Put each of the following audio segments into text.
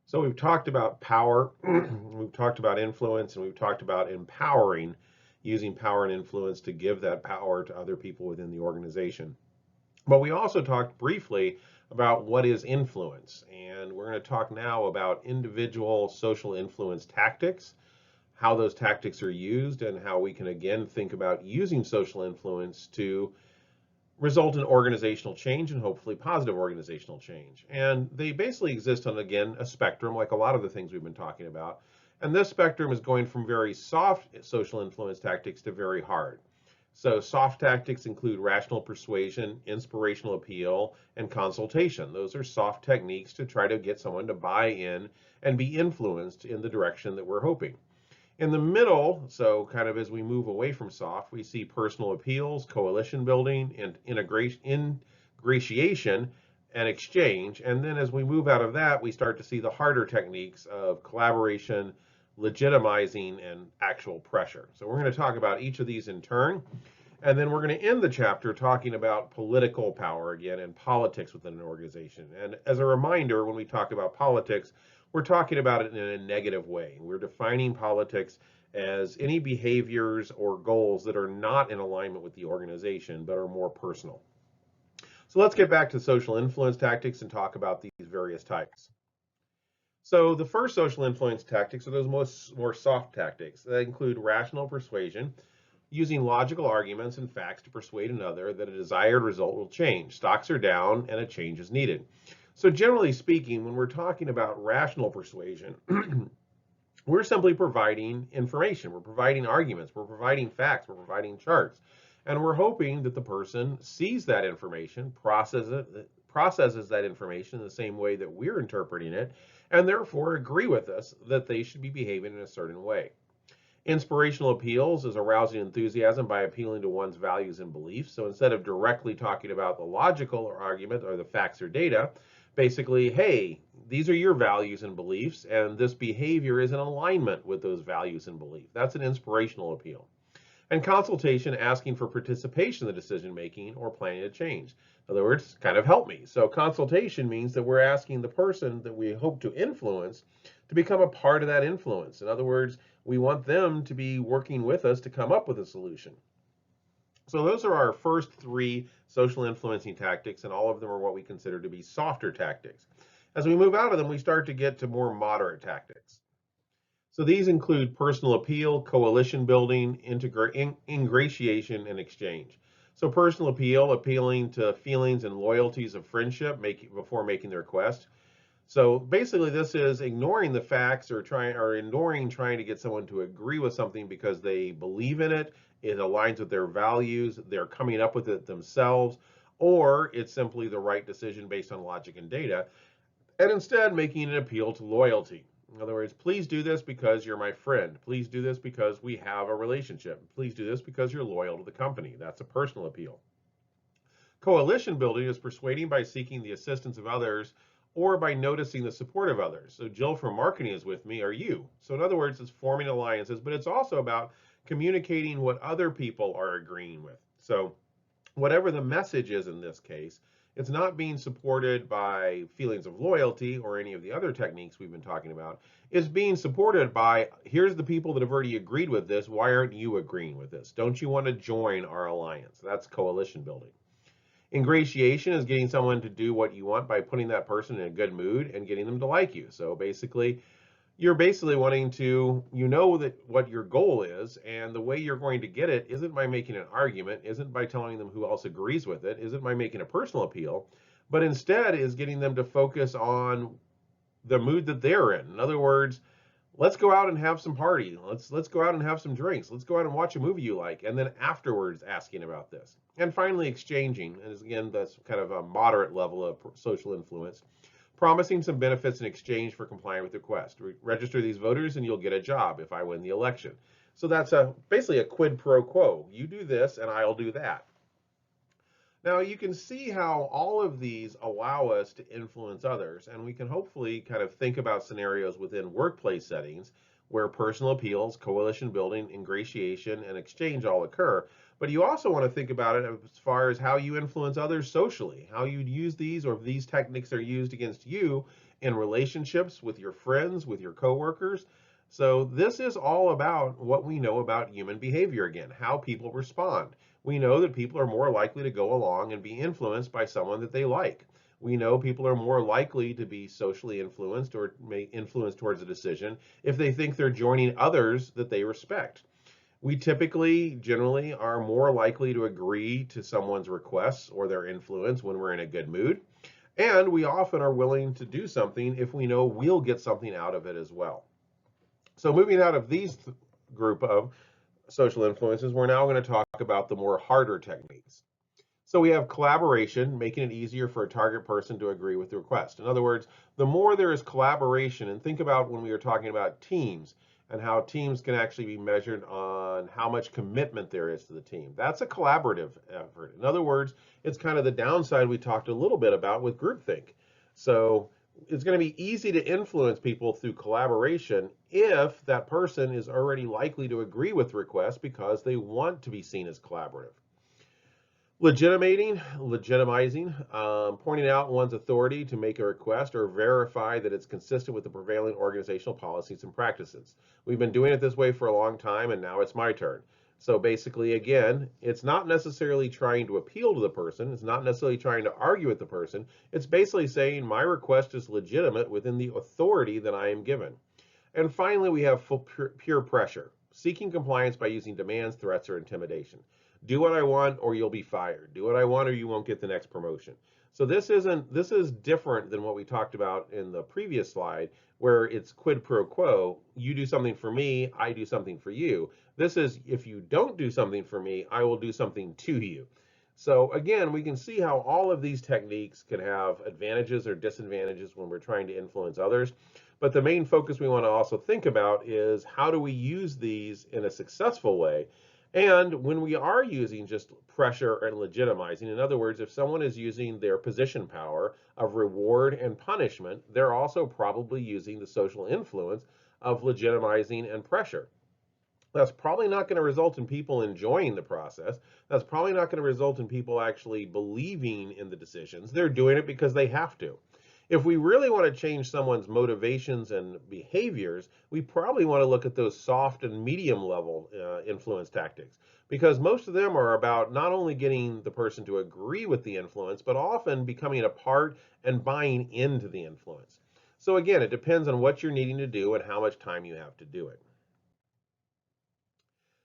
So we've talked about power, we've talked about influence, and we've talked about empowering, using power and influence to give that power to other people within the organization. But we also talked briefly about what is influence, and we're going to talk now about individual social influence tactics, how those tactics are used, and how we can again think about using social influence to result in organizational change and hopefully positive organizational change. And they basically exist on, again, a spectrum, like a lot of the things we've been talking about. And this spectrum is going from very soft social influence tactics to very hard. So, soft tactics include rational persuasion, inspirational appeal, and consultation. Those are soft techniques to try to get someone to buy in and be influenced in the direction that we're hoping. In the middle, so kind of as we move away from soft, we see personal appeals, coalition building, and ingratiation and exchange. And then as we move out of that, we start to see the harder techniques of collaboration, legitimizing, and actual pressure. So we're going to talk about each of these in turn. And then we're going to end the chapter talking about political power again and politics within an organization. And as a reminder, when we talk about politics, we're talking about it in a negative way. We're defining politics as any behaviors or goals that are not in alignment with the organization but are more personal. So let's get back to social influence tactics and talk about these various types. So the first social influence tactics are those more soft tactics. That include rational persuasion, using logical arguments and facts to persuade another that a desired result will change. Stocks are down and a change is needed. So generally speaking, when we're talking about rational persuasion, we're simply providing information. We're providing arguments. We're providing facts. We're providing charts. And we're hoping that the person sees that information, processes that information in the same way that we're interpreting it, and therefore agree with us that they should be behaving in a certain way. Inspirational appeals is arousing enthusiasm by appealing to one's values and beliefs. So instead of directly talking about the logical or argument or the facts or data, basically, hey, these are your values and beliefs, and this behavior is in alignment with those values and beliefs. That's an inspirational appeal. And consultation, asking for participation in the decision making or planning a change. In other words, kind of help me. So consultation means that we're asking the person that we hope to influence to become a part of that influence. In other words, we want them to be working with us to come up with a solution. So those are our first three social influencing tactics, and all of them are what we consider to be softer tactics. As we move out of them, we start to get to more moderate tactics. So these include personal appeal, coalition building, ingratiation, and exchange. So personal appeal, appealing to feelings and loyalties of friendship before making the request. So basically, this is ignoring the facts or ignoring trying to get someone to agree with something because they believe in it, it aligns with their values, they're coming up with it themselves, or it's simply the right decision based on logic and data, and instead making an appeal to loyalty. In other words, please do this because you're my friend. Please do this because we have a relationship. Please do this because you're loyal to the company. That's a personal appeal. Coalition building is persuading by seeking the assistance of others or by noticing the support of others. So Jill from marketing is with me, are you? So in other words, it's forming alliances, but it's also about communicating what other people are agreeing with. So whatever the message is in this case, it's not being supported by feelings of loyalty or any of the other techniques we've been talking about. It's being supported by, here's the people that have already agreed with this. Why aren't you agreeing with this? Don't you want to join our alliance? That's coalition building. Ingratiation is getting someone to do what you want by putting that person in a good mood and getting them to like you. So basically, you're basically wanting to, you know that what your goal is, and the way you're going to get it isn't by making an argument, isn't by telling them who else agrees with it, isn't by making a personal appeal, but instead is getting them to focus on the mood that they're in. In other words, let's go out and have some party. Let's go out and have some drinks. Let's go out and watch a movie you like, and then afterwards asking about this. And finally, exchanging, and again, that's kind of a moderate level of social influence. Promising some benefits in exchange for complying with the request. Register these voters and you'll get a job if I win the election. So that's basically a quid pro quo. You do this and I'll do that. Now you can see how all of these allow us to influence others, and we can hopefully kind of think about scenarios within workplace settings where personal appeals, coalition building, ingratiation, and exchange all occur. But you also want to think about it as far as how you influence others socially, how you'd use these, or if these techniques are used against you in relationships with your friends, with your coworkers. So this is all about what we know about human behavior again, how people respond. We know that people are more likely to go along and be influenced by someone that they like. We know people are more likely to be socially influenced or may influence towards a decision if they think they're joining others that they respect. We typically, generally, are more likely to agree to someone's requests or their influence when we're in a good mood. And we often are willing to do something if we know we'll get something out of it as well. So moving out of these group of social influences, we're now going to talk about the more harder techniques. So we have collaboration, making it easier for a target person to agree with the request. In other words, the more there is collaboration, and think about when we were talking about teams and how teams can actually be measured on how much commitment there is to the team. That's a collaborative effort. In other words, it's kind of the downside we talked a little bit about with groupthink. So it's going to be easy to influence people through collaboration if that person is already likely to agree with the request because they want to be seen as collaborative. Legitimizing, pointing out one's authority to make a request or verify that it's consistent with the prevailing organizational policies and practices. We've been doing it this way for a long time, and now it's my turn. So basically, again, it's not necessarily trying to appeal to the person. It's not necessarily trying to argue with the person. It's basically saying my request is legitimate within the authority that I am given. And finally, we have peer pressure, seeking compliance by using demands, threats, or intimidation. Do what I want or you'll be fired. Do what I want or you won't get the next promotion. So this is different than what we talked about in the previous slide where it's quid pro quo. You do something for me, I do something for you. This is if you don't do something for me, I will do something to you. So again, we can see how all of these techniques can have advantages or disadvantages when we're trying to influence others. But the main focus we want to also think about is how do we use these in a successful way? And when we are using just pressure and legitimizing, in other words, if someone is using their position power of reward and punishment, they're also probably using the social influence of legitimizing and pressure. That's probably not going to result in people enjoying the process. That's probably not going to result in people actually believing in the decisions. They're doing it because they have to. If we really want to change someone's motivations and behaviors, we probably want to look at those soft and medium level influence tactics, because most of them are about not only getting the person to agree with the influence, but often becoming a part and buying into the influence. So again, it depends on what you're needing to do and how much time you have to do it.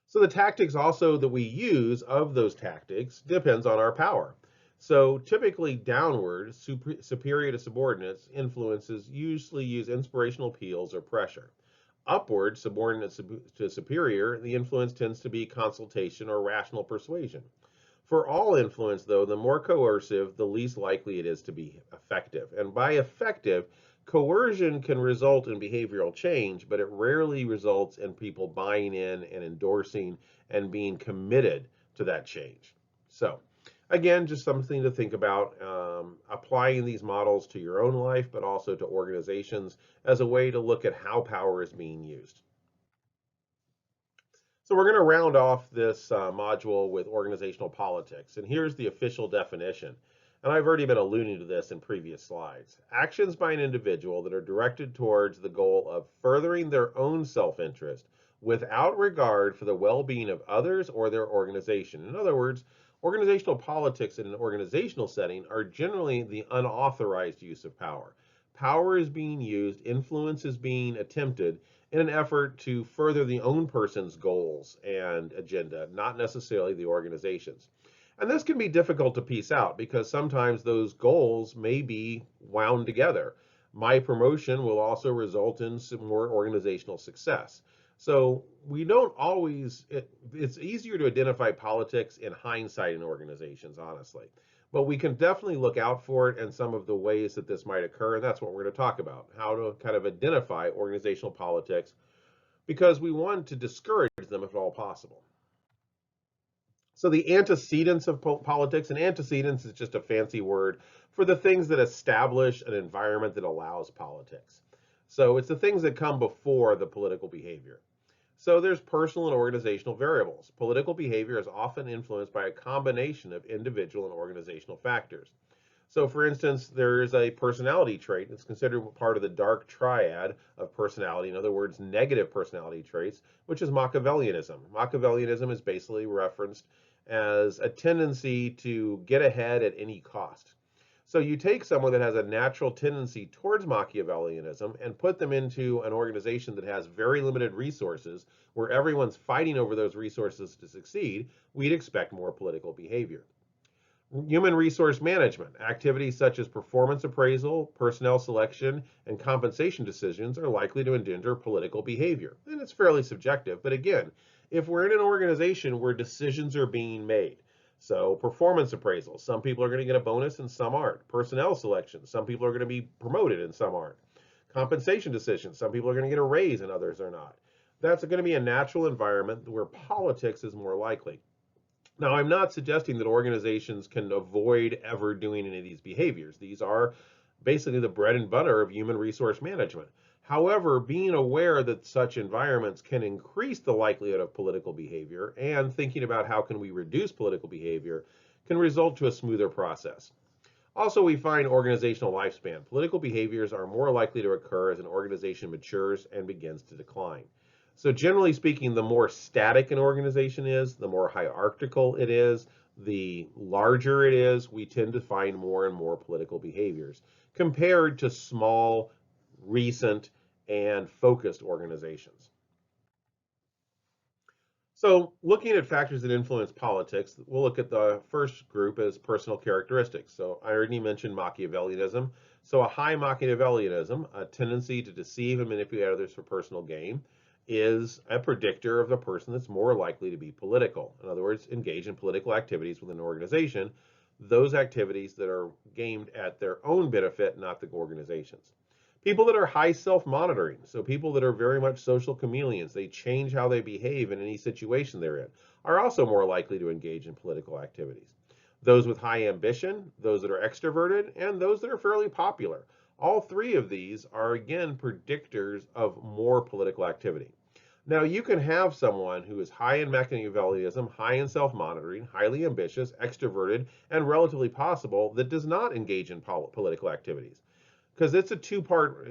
So the tactics also that we use of those tactics depends on our power. So typically downward, superior to subordinates influences usually use inspirational appeals or pressure. Upward, subordinate to superior, the influence tends to be consultation or rational persuasion. For all influence, though, the more coercive, the least likely it is to be effective. And by effective, coercion can result in behavioral change, but it rarely results in people buying in and endorsing and being committed to that change. So, again, just something to think about, applying these models to your own life, but also to organizations as a way to look at how power is being used. So we're going to round off this module with organizational politics, and here's the official definition. And I've already been alluding to this in previous slides. Actions by an individual that are directed towards the goal of furthering their own self-interest without regard for the well-being of others or their organization. In other words, organizational politics in an organizational setting are generally the unauthorized use of power. Power is being used, influence is being attempted in an effort to further the own person's goals and agenda, not necessarily the organization's. And this can be difficult to piece out because sometimes those goals may be wound together. My promotion will also result in some more organizational success. So we don't always, it's easier to identify politics in hindsight in organizations, honestly. But we can definitely look out for it and some of the ways that this might occur. And that's what we're going to talk about, how to kind of identify organizational politics, because we want to discourage them if at all possible. So the antecedents of politics, and antecedents is just a fancy word for the things that establish an environment that allows politics. So it's the things that come before the political behavior. So there's personal and organizational variables. Political behavior is often influenced by a combination of individual and organizational factors. So, for instance, there is a personality trait that's considered part of the dark triad of personality. In other words, negative personality traits, which is Machiavellianism. Machiavellianism is basically referenced as a tendency to get ahead at any cost. So you take someone that has a natural tendency towards Machiavellianism and put them into an organization that has very limited resources, where everyone's fighting over those resources to succeed, we'd expect more political behavior. Human resource management. Activities such as performance appraisal, personnel selection, and compensation decisions are likely to engender political behavior. And it's fairly subjective, but again, if we're in an organization where decisions are being made, so performance appraisal, some people are going to get a bonus and some aren't. Personnel selection, some people are going to be promoted and some aren't. Compensation decisions, some people are going to get a raise and others are not. That's going to be a natural environment where politics is more likely. Now, I'm not suggesting that organizations can avoid ever doing any of these behaviors. These are basically the bread and butter of human resource management. However, being aware that such environments can increase the likelihood of political behavior and thinking about how can we reduce political behavior can result to a smoother process. Also, we find organizational lifespan. Political behaviors are more likely to occur as an organization matures and begins to decline. So generally speaking, the more static an organization is, the more hierarchical it is, the larger it is, we tend to find more and more political behaviors compared to small, recent, and focused organizations. So looking at factors that influence politics, we'll look at the first group as personal characteristics. So I already mentioned Machiavellianism. So a high Machiavellianism, a tendency to deceive and manipulate others for personal gain, is a predictor of the person that's more likely to be political. In other words, engage in political activities within an organization, those activities that are aimed at their own benefit, not the organization's. People that are high self-monitoring, so people that are very much social chameleons, they change how they behave in any situation they're in, are also more likely to engage in political activities. Those with high ambition, those that are extroverted, and those that are fairly popular. All three of these are, again, predictors of more political activity. Now, you can have someone who is high in Machiavellianism, high in self-monitoring, highly ambitious, extroverted, and relatively possible that does not engage in political activities, because it's a two-part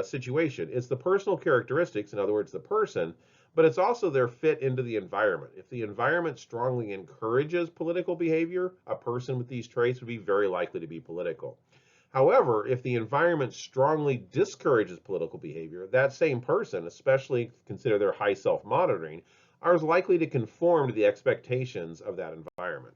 situation. It's the personal characteristics, in other words, the person, but it's also their fit into the environment. If the environment strongly encourages political behavior, a person with these traits would be very likely to be political. However, if the environment strongly discourages political behavior, that same person, especially consider their high self-monitoring, are likely to conform to the expectations of that environment.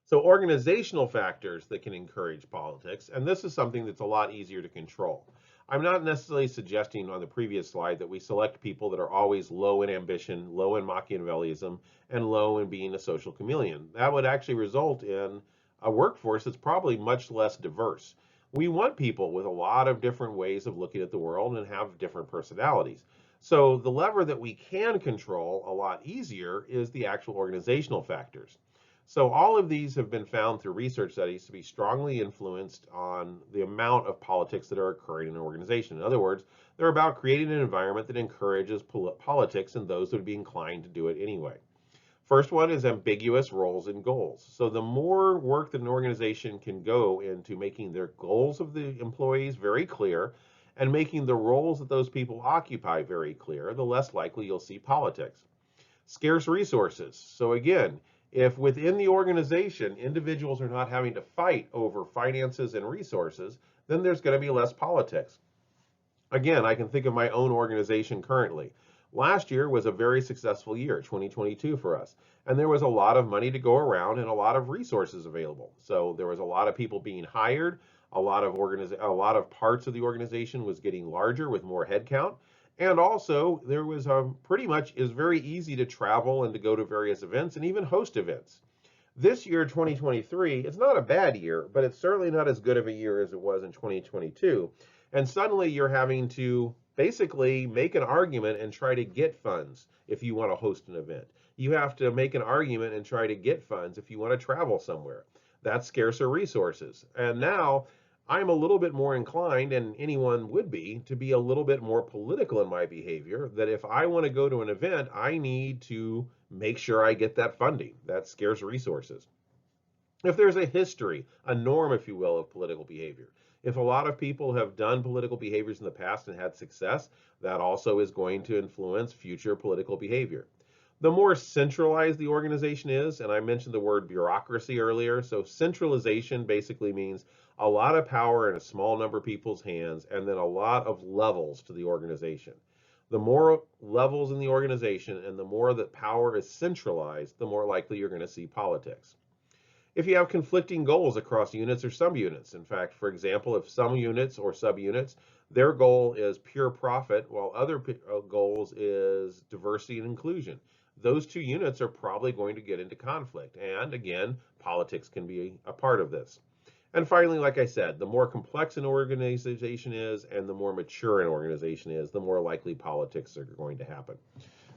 So organizational factors that can encourage politics, and this is something that's a lot easier to control. I'm not necessarily suggesting on the previous slide that we select people that are always low in ambition, low in Machiavellianism, and low in being a social chameleon. That would actually result in a workforce that's probably much less diverse. We want people with a lot of different ways of looking at the world and have different personalities. So the lever that we can control a lot easier is the actual organizational factors. So all of these have been found through research studies to be strongly influenced on the amount of politics that are occurring in an organization. In other words, they're about creating an environment that encourages politics and those that would be inclined to do it anyway. First one is ambiguous roles and goals. So the more work that an organization can go into making their goals of the employees very clear and making the roles that those people occupy very clear, the less likely you'll see politics. Scarce resources. So again, if within the organization individuals are not having to fight over finances and resources, then there's going to be less politics. Again, I can think of my own organization currently. Last year was a very successful year, 2022 for us, and there was a lot of money to go around and a lot of resources available. So there was a lot of people being hired, a lot of parts of the organization was getting larger with more headcount. And also, there was pretty much is very easy to travel and to go to various events and even host events. This year, 2023, it's not a bad year, but it's certainly not as good of a year as it was in 2022. And suddenly you're having to basically make an argument and try to get funds if you want to host an event. You have to make an argument and try to get funds if you want to travel somewhere. That's scarcer resources. And now I'm a little bit more inclined, and anyone would be, to be a little bit more political in my behavior, that if I want to go to an event, I need to make sure I get that funding. That's scarce resources. If there's a history, a norm, if you will, of political behavior. If a lot of people have done political behaviors in the past and had success, that also is going to influence future political behavior. The more centralized the organization is, and I mentioned the word bureaucracy earlier, so centralization basically means a lot of power in a small number of people's hands and then a lot of levels to the organization. The more levels in the organization and the more that power is centralized, the more likely you're going to see politics. If you have conflicting goals across units or subunits, in fact, for example, if some units or subunits, their goal is pure profit, while other goals is diversity and inclusion, those two units are probably going to get into conflict. And again, politics can be a part of this. And finally, like I said, the more complex an organization is and the more mature an organization is, the more likely politics are going to happen.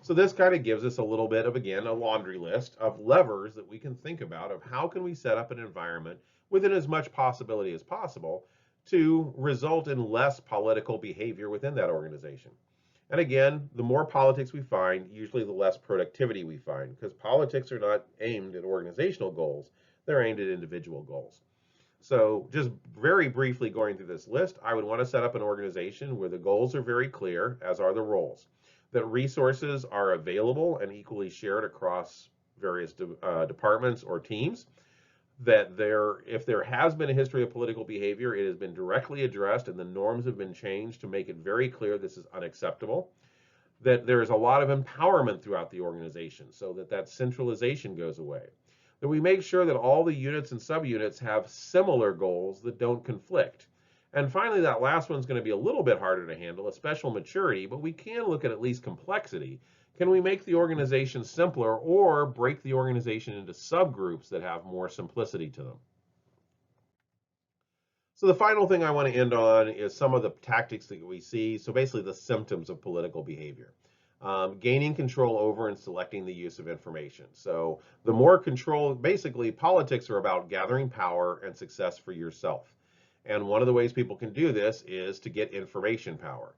So this kind of gives us a little bit of, again, a laundry list of levers that we can think about of how can we set up an environment within as much possibility as possible to result in less political behavior within that organization. And again, the more politics we find, usually the less productivity we find, because politics are not aimed at organizational goals, they're aimed at individual goals. So just very briefly going through this list, I would want to set up an organization where the goals are very clear, as are the roles, that resources are available and equally shared across various departments or teams, that if there has been a history of political behavior, it has been directly addressed and the norms have been changed to make it very clear this is unacceptable, that there is a lot of empowerment throughout the organization so that that centralization goes away, that we make sure that all the units and subunits have similar goals that don't conflict. And finally, that last one's going to be a little bit harder to handle, a special maturity, but we can look at least complexity. Can we make the organization simpler or break the organization into subgroups that have more simplicity to them? So the final thing I want to end on is some of the tactics that we see. So basically the symptoms of political behavior. Gaining control over and selecting the use of information. So the more control, basically politics are about gathering power and success for yourself. And one of the ways people can do this is to get information power.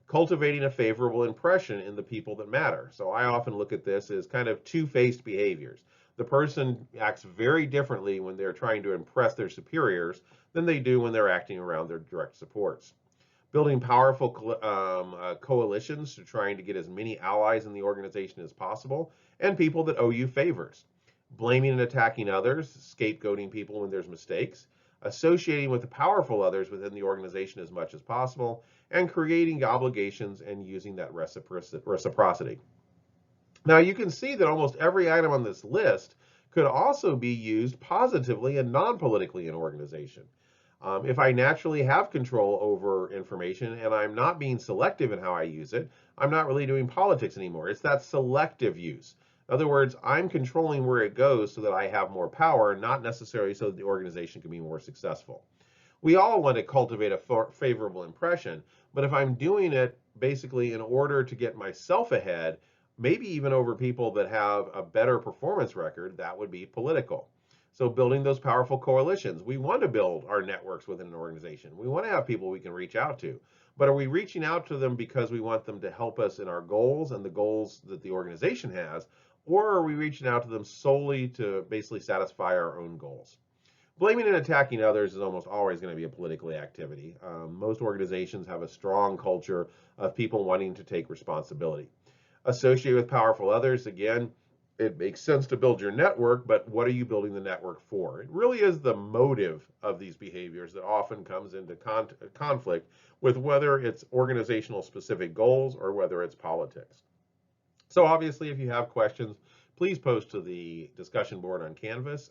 Cultivating a favorable impression in the people that matter. So I often look at this as kind of two-faced behaviors. The person acts very differently when they're trying to impress their superiors than they do when they're acting around their direct supports. Building powerful coalitions to trying to get as many allies in the organization as possible, and people that owe you favors. Blaming and attacking others, scapegoating people when there's mistakes, associating with the powerful others within the organization as much as possible, and creating obligations and using that reciprocity. Now you can see that almost every item on this list could also be used positively and non-politically in an organization. If I naturally have control over information and I'm not being selective in how I use it, I'm not really doing politics anymore. It's that selective use. In other words, I'm controlling where it goes so that I have more power, not necessarily so that the organization can be more successful. We all want to cultivate a favorable impression, but if I'm doing it basically in order to get myself ahead, maybe even over people that have a better performance record, that would be political. So building those powerful coalitions, we want to build our networks within an organization. We want to have people we can reach out to, but are we reaching out to them because we want them to help us in our goals and the goals that the organization has, or are we reaching out to them solely to basically satisfy our own goals? Blaming and attacking others is almost always going to be a political activity. Most organizations have a strong culture of people wanting to take responsibility. Associate with powerful others, again, it makes sense to build your network, but what are you building the network for? It really is the motive of these behaviors that often comes into conflict with whether it's organizational specific goals or whether it's politics. So obviously, if you have questions, please post to the discussion board on Canvas.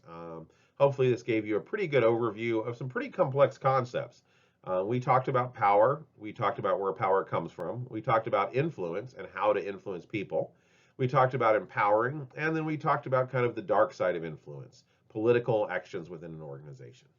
Hopefully this gave you a pretty good overview of some pretty complex concepts. We talked about power. We talked about where power comes from. We talked about influence and how to influence people. We talked about empowering, and then we talked about kind of the dark side of influence, political actions within an organization.